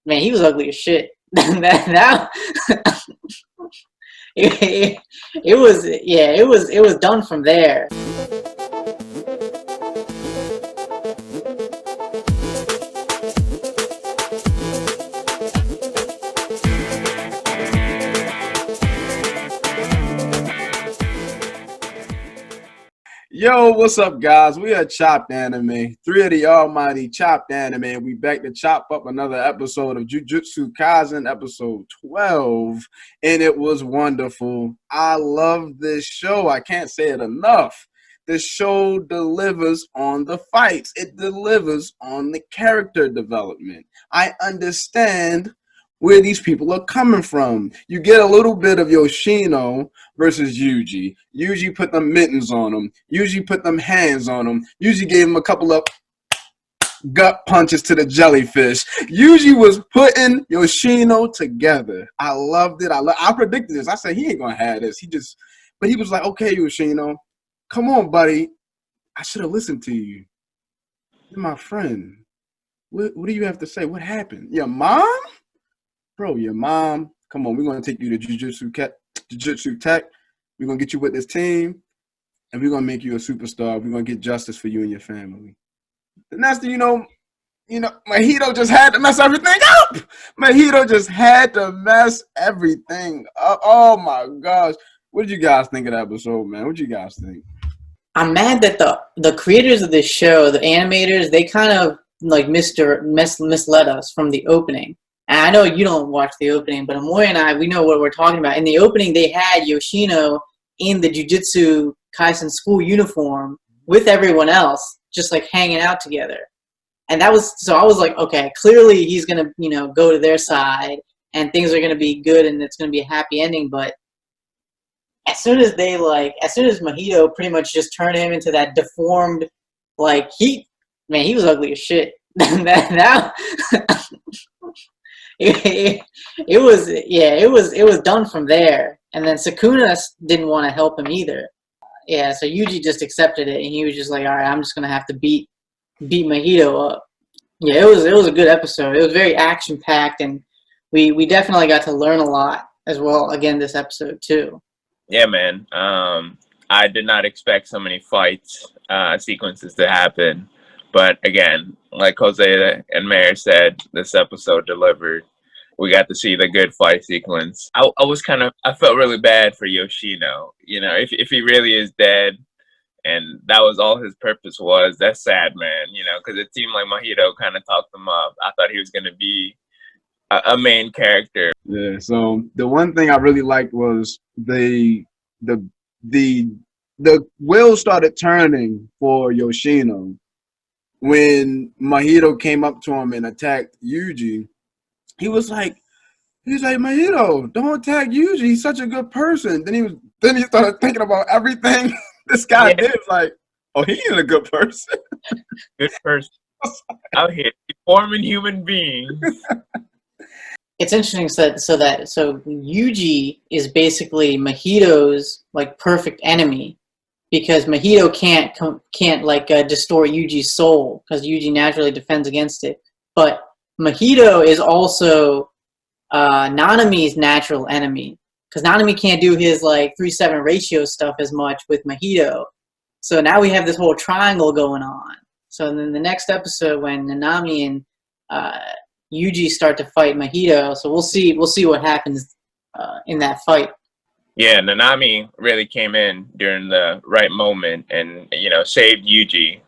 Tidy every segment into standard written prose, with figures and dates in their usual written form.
man, he was ugly as shit. Now, it was, yeah, it was done from there. Yo, what's up, guys? We are Chopped Anime, 3 of the almighty Chopped Anime. We back to chop up another episode of JUJUTSU KAISEN, episode 12, and it was wonderful. I love this show. I can't say it enough. The show delivers on the fights. It delivers on the character development. I understand where these people are coming from. You get a little bit of Yoshino versus Yuji. Yuji put them mittens on him. Yuji put them hands on him. Yuji gave him a couple of gut punches to the jellyfish. Yuji was putting Yoshino together. I loved it. I predicted this. I said, he ain't gonna have this. But he was like, okay, Yoshino, come on, buddy. I should have listened to you. You're my friend. What do you have to say? What happened? Your mom? Bro, your mom, come on, we're going to take you to Jujutsu Tech. We're going to get you with this team, and we're going to make you a superstar. We're going to get justice for you and your family. The next thing you know, Mahito just had to mess everything up. Mahito just had to mess everything up. Oh, my gosh. What did you guys think of that episode, man? What did you guys think? I'm mad that the creators of this show, the animators, they kind of like misled us from the opening. And I know you don't watch the opening, but Amoy and I, we know what we're talking about. In the opening, they had Yoshino in the Jujutsu Kaisen school uniform with everyone else, just like hanging out together. And that was, so I was like, okay, clearly he's going to, go to their side and things are going to be good and it's going to be a happy ending. But as soon as Mahito pretty much just turned him into that deformed, he was ugly as shit. Now, it was done from there. And then Sukuna didn't want to help him either. Yeah, so Yuji just accepted it, and he was just like, all right, I'm just gonna have to beat Mahito up. Yeah, it was a good episode. It was very action packed, and we definitely got to learn a lot as well. Again, this episode too. Yeah, man. I did not expect so many fights sequences to happen. But again, like Jose and Mayor said, this episode delivered. We got to see the good fight sequence. I felt really bad for Yoshino. If he really is dead and that was all his purpose was, that's sad, man. Because it seemed like Mahito kind of talked him up. I thought he was going to be a main character. Yeah, so the one thing I really liked was the wheel started turning for Yoshino. When Mahito came up to him and attacked Yuji, he was like, Mahito, don't attack Yuji. He's such a good person. Then he started thinking about everything this guy did. Like, oh, he is a good person. Good person. Out here, forming human beings. It's interesting so Yuji is basically Mahito's perfect enemy. Because Mahito can't distort Yuji's soul, because Yuji naturally defends against it. But Mahito is also Nanami's natural enemy, because Nanami can't do his 3-7 ratio stuff as much with Mahito. So now we have this whole triangle going on. So then the next episode, when Nanami and Yuji start to fight Mahito, so we'll see what happens in that fight. Yeah, Nanami really came in during the right moment and, saved Yuji.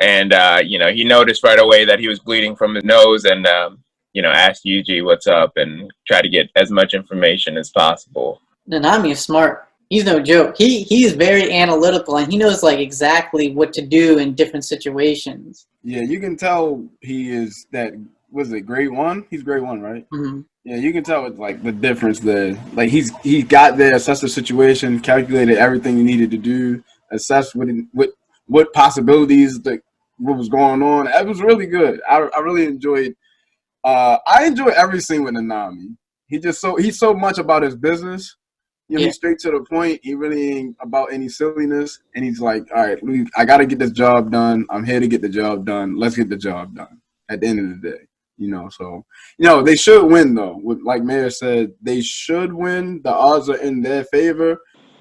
And, he noticed right away that he was bleeding from his nose and, asked Yuji what's up and tried to get as much information as possible. Nanami is smart. He's no joke. He's very analytical, and he knows, exactly what to do in different situations. Yeah, you can tell he is that, was it grade 1? He's grade 1, right? Mm-hmm. Yeah, you can tell it's the difference there. He got there, assessed the situation, calculated everything he needed to do, assessed what possibilities what was going on. It was really good. I really enjoyed. I enjoy every scene with Nanami. He's so much about his business. He's straight to the point. He really ain't about any silliness. And he's like, all right, I got to get this job done. I'm here to get the job done. Let's get the job done at the end of the day. You know, so they should win though. Like Mayor said, they should win. The odds are in their favor.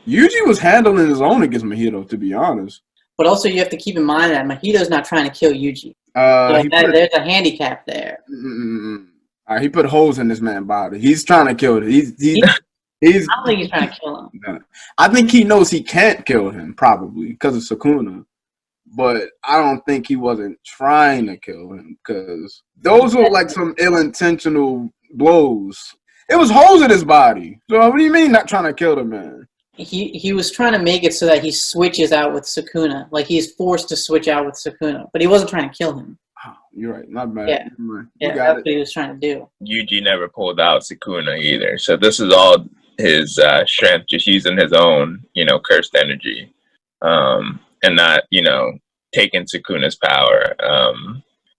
Yuji was handling his own against Mahito, to be honest. But also, you have to keep in mind that Mahito's not trying to kill Yuji. There's a handicap there. He put holes in this man's body. He's trying to kill him. I don't think he's trying to kill him. I think he knows he can't kill him, probably, because of Sukuna. But I don't think he wasn't trying to kill him, because those were like some ill-intentional blows. It was holes in his body. So what do you mean not trying to kill the man? He was trying to make it so that he switches out with Sukuna. Like, he's forced to switch out with Sukuna. But he wasn't trying to kill him. Oh, you're right. Not bad. Yeah, that's what he was trying to do. Yuji never pulled out Sukuna either. So this is all his strength, just using his own, cursed energy. And not, taking Sukuna's power.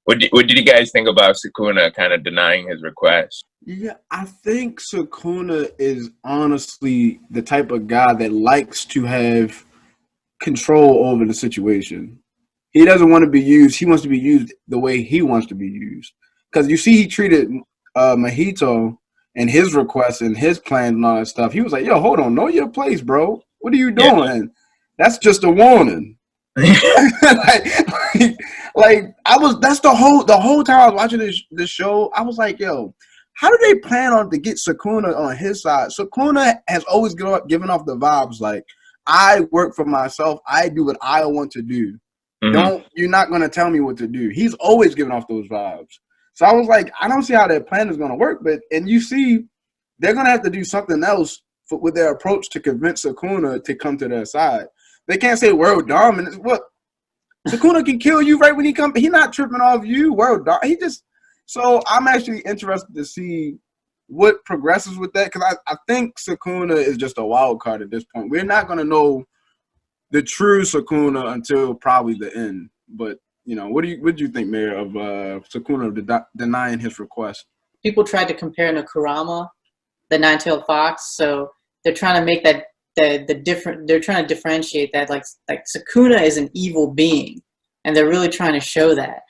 What did you guys think about Sukuna kind of denying his request? Yeah, I think Sukuna is honestly the type of guy that likes to have control over the situation. He doesn't want to be used. He wants to be used the way he wants to be used. Because you see he treated Mahito and his requests and his plans and all that stuff. He was like, yo, hold on, know your place, bro. What are you doing? Yeah. That's just a warning. That's the whole time I was watching this show, I was like, yo, how do they plan on to get Sukuna on his side? Sukuna has always given off the vibes like, I work for myself, I do what I want to do. You're not gonna tell me what to do. He's always giving off those vibes. So I was like, I don't see how their plan is gonna work, and you see they're gonna have to do something else with their approach to convince Sukuna to come to their side. They can't say world dominance. What? Sukuna can kill you right when he comes. He's not tripping off you. World dominance. So I'm actually interested to see what progresses with that, because I think Sukuna is just a wild card at this point. We're not going to know the true Sukuna until probably the end. But, what do you think, Mayor, of Sukuna denying his request? People tried to compare to Kurama, the nine-tailed fox. So they're trying to make that they're trying to differentiate that like Sukuna is an evil being, and they're really trying to show that.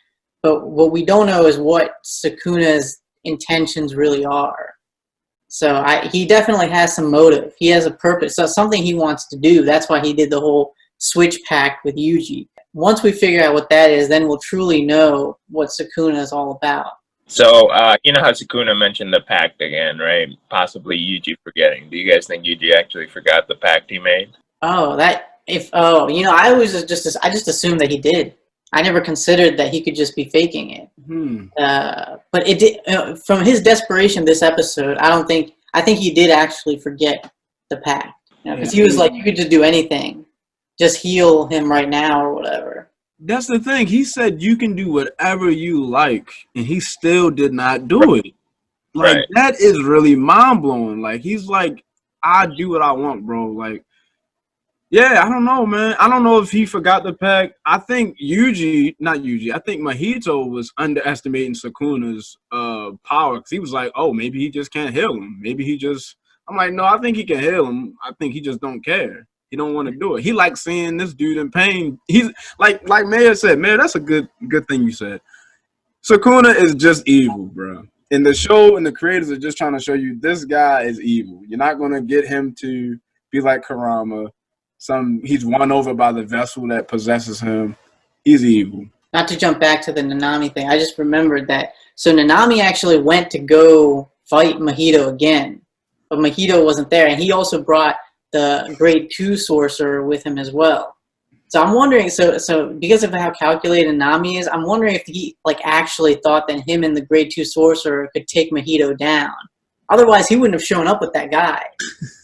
But what we don't know is what Sukuna's intentions really are. So he definitely has some motive. He has a purpose. So something he wants to do. That's why he did the whole switch pact with Yuji. Once we figure out what that is, then we'll truly know what Sukuna is all about. So, you know how Sukuna mentioned the pact again, right? Possibly Yuji forgetting. Do you guys think Yuji actually forgot the pact he made? I just assumed that he did. I never considered that he could just be faking it. But it did, from his desperation this episode, I think he did actually forget the pact. Because he was like, you could just do anything. Just heal him right now or whatever. That's the thing. He said you can do whatever you like, and he still did not do it. Like, that is really mind-blowing. Like, he's like, I do what I want, bro. Like, yeah, I don't know, man. I don't know if he forgot the pact. I think I think Mahito was underestimating Sukuna's power, because he was like, oh, maybe he just can't heal him. I'm like, no, I think he can heal him. I think he just don't care. He don't want to do it. He likes seeing this dude in pain. He's like Mayor said. Mayor, that's a good thing you said. Sukuna is just evil, bro. In the show, and the creators are just trying to show you this guy is evil. You're not gonna get him to be like Kurama. He's won over by the vessel that possesses him. He's evil. Not to jump back to the Nanami thing, I just remembered that. So Nanami actually went to go fight Mahito again, but Mahito wasn't there, and he also brought the grade 2 sorcerer with him as well. So I'm wondering, so because of how calculated Nami is, I'm wondering if he actually thought that him and the grade 2 sorcerer could take Mahito down. Otherwise, he wouldn't have shown up with that guy,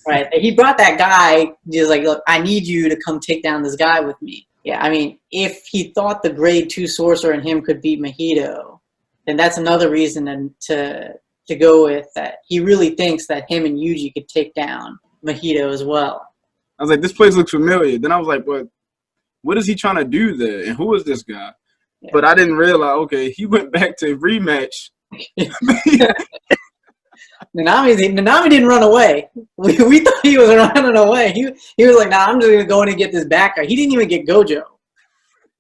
right? He brought that guy, just like, look, I need you to come take down this guy with me. Yeah, I mean, if he thought the grade 2 sorcerer and him could beat Mahito, then that's another reason to go with that. He really thinks that him and Yuji could take down Mahito as well. I was like, this place looks familiar. Then I was like, what is he trying to do there? And who is this guy? Yeah. But I didn't realize, okay, he went back to rematch. Nanami didn't run away. We thought he was running away. He was like, nah, I'm just going to go in and get this back guy. He didn't even get Gojo.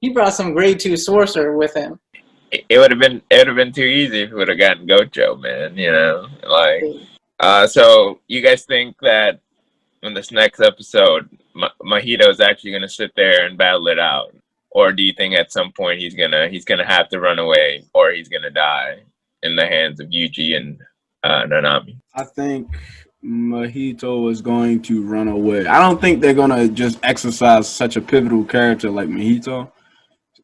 He brought some grade 2 sorcerer with him. it would have been too easy if it would have gotten Gojo, man. You know, like so you guys think that in this next episode, Mahito is actually gonna sit there and battle it out, or do you think at some point he's gonna have to run away, or he's gonna die in the hands of Yuji and Nanami? I think Mahito is going to run away. I don't think they're gonna just exercise such a pivotal character like Mahito,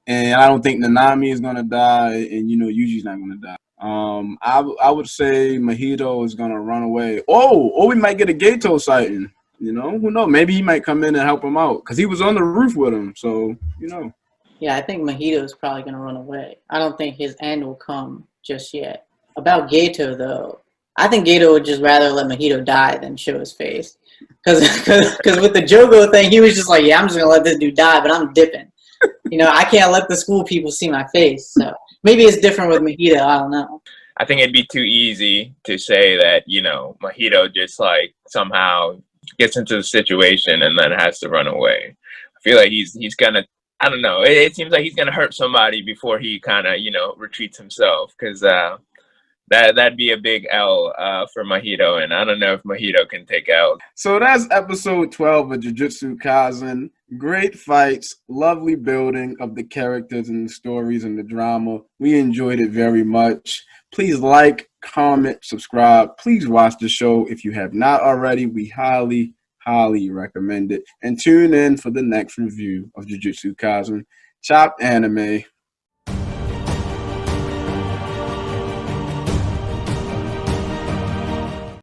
and I don't think Nanami is gonna die, and Yuji's not gonna die. I would say Mahito is gonna run away. Or we might get a Gato sighting. Who knows? Maybe he might come in and help him out because he was on the roof with him. So Yeah, I think Mahito is probably gonna run away. I don't think his end will come just yet. About Gato though, I think Gato would just rather let Mahito die than show his face. Because with the Jogo thing, he was just like, yeah, I'm just gonna let this dude die, but I'm dipping. I can't let the school people see my face. So maybe it's different with Mahito. I don't know. I think it'd be too easy to say that Mahito just like somehow gets into the situation and then has to run away. I feel like he's gonna. I don't know. It seems like he's gonna hurt somebody before he kind of retreats himself, because that'd be a big L for Mahito, and I don't know if Mahito can take L. So that's episode 12 of Jujutsu Kaisen. Great fights, lovely building of the characters and the stories and the drama. We enjoyed it very much. Please like, comment, subscribe. Please watch the show if you have not already. We highly, highly recommend it. And tune in for the next review of Jujutsu Kaisen. Chopped Anime.